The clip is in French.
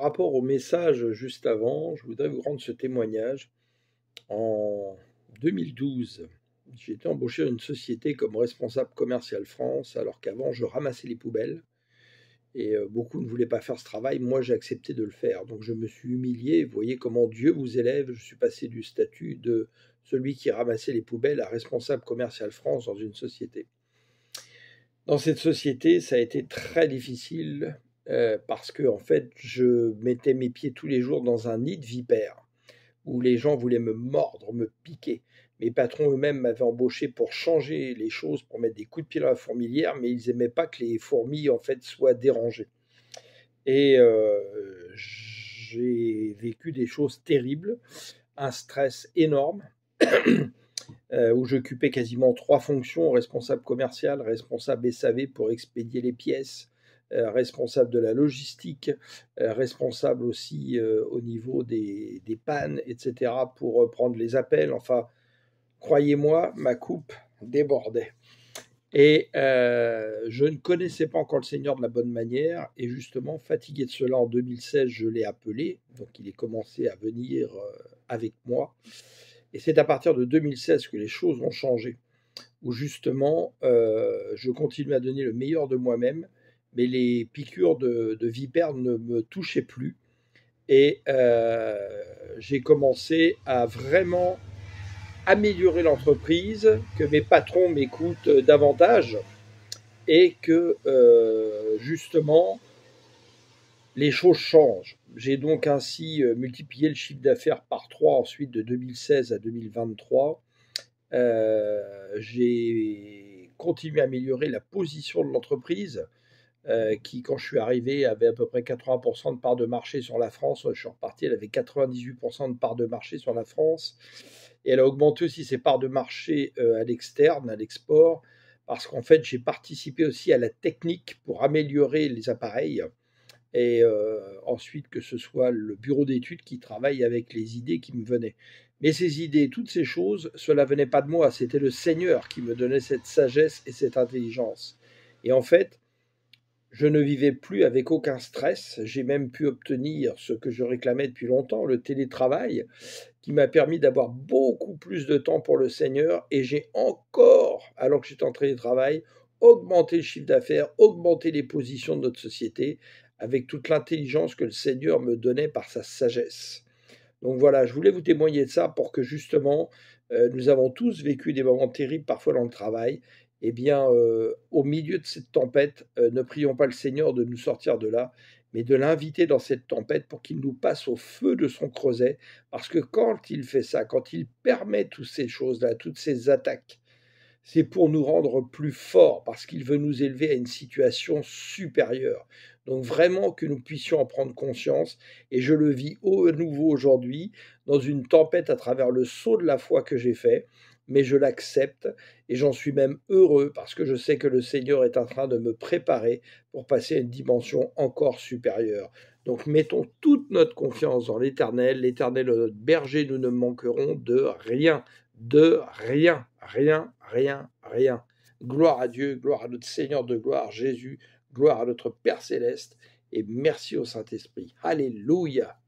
Par rapport au message juste avant, je voudrais vous rendre ce témoignage. En 2012, j'ai été embauché dans une société comme responsable commercial France, alors qu'avant, je ramassais les poubelles et beaucoup ne voulaient pas faire ce travail. Moi, j'ai accepté de le faire. Donc, je me suis humilié. Vous voyez comment Dieu vous élève. Je suis passé du statut de celui qui ramassait les poubelles à responsable commercial France dans une société. Dans cette société, ça a été très difficile parce que, en fait, je mettais mes pieds tous les jours dans un nid de vipères où les gens voulaient me mordre, me piquer. Mes patrons eux-mêmes m'avaient embauché pour changer les choses, pour mettre des coups de pied dans la fourmilière, mais ils n'aimaient pas que les fourmis, en fait, soient dérangées. Et j'ai vécu des choses terribles, un stress énorme, où j'occupais quasiment 3 fonctions: responsable commercial, responsable SAV pour expédier les pièces, responsable de la logistique, responsable aussi au niveau des pannes, etc., pour prendre les appels. Enfin, croyez-moi, ma coupe débordait. Et je ne connaissais pas encore le Seigneur de la bonne manière, et justement, fatigué de cela, en 2016, je l'ai appelé, donc il est commencé à venir avec moi. Et c'est à partir de 2016 que les choses ont changé, où justement, je continue à donner le meilleur de moi-même, mais les piqûres de vipères ne me touchaient plus. Et j'ai commencé à vraiment améliorer l'entreprise, que mes patrons m'écoutent davantage et que justement les choses changent. J'ai donc ainsi multiplié le chiffre d'affaires par 3 ensuite de 2016 à 2023. J'ai continué à améliorer la position de l'entreprise qui, quand je suis arrivé, avait à peu près 80% de part de marché sur la France. Je suis reparti, elle avait 98% de part de marché sur la France. Et elle a augmenté aussi ses parts de marché à l'externe, à l'export, parce qu'en fait, j'ai participé aussi à la technique pour améliorer les appareils. Et ensuite, que ce soit le bureau d'études qui travaille avec les idées qui me venaient. Mais ces idées, toutes ces choses, cela venait pas de moi, c'était le Seigneur qui me donnait cette sagesse et cette intelligence. Et en fait, je ne vivais plus avec aucun stress. J'ai même pu obtenir ce que je réclamais depuis longtemps, le télétravail, qui m'a permis d'avoir beaucoup plus de temps pour le Seigneur. Et j'ai encore, alors que j'étais en télétravail, augmenté le chiffre d'affaires, augmenté les positions de notre société, avec toute l'intelligence que le Seigneur me donnait par sa sagesse. Donc voilà, je voulais vous témoigner de ça pour que justement, nous avons tous vécu des moments terribles parfois dans le travail. Eh bien, au milieu de cette tempête, ne prions pas le Seigneur de nous sortir de là, mais de l'inviter dans cette tempête pour qu'il nous passe au feu de son creuset. Parce que quand il fait ça, quand il permet toutes ces choses-là, toutes ces attaques, c'est pour nous rendre plus forts, parce qu'il veut nous élever à une situation supérieure. Donc vraiment que nous puissions en prendre conscience, et je le vis au nouveau aujourd'hui, dans une tempête à travers le saut de la foi que j'ai fait, mais je l'accepte, et j'en suis même heureux, parce que je sais que le Seigneur est en train de me préparer pour passer à une dimension encore supérieure. Donc mettons toute notre confiance dans l'Éternel est notre berger, nous ne manquerons de rien, rien, rien, rien. Gloire à Dieu, gloire à notre Seigneur de gloire, Jésus, gloire à notre Père céleste, et merci au Saint-Esprit. Alléluia.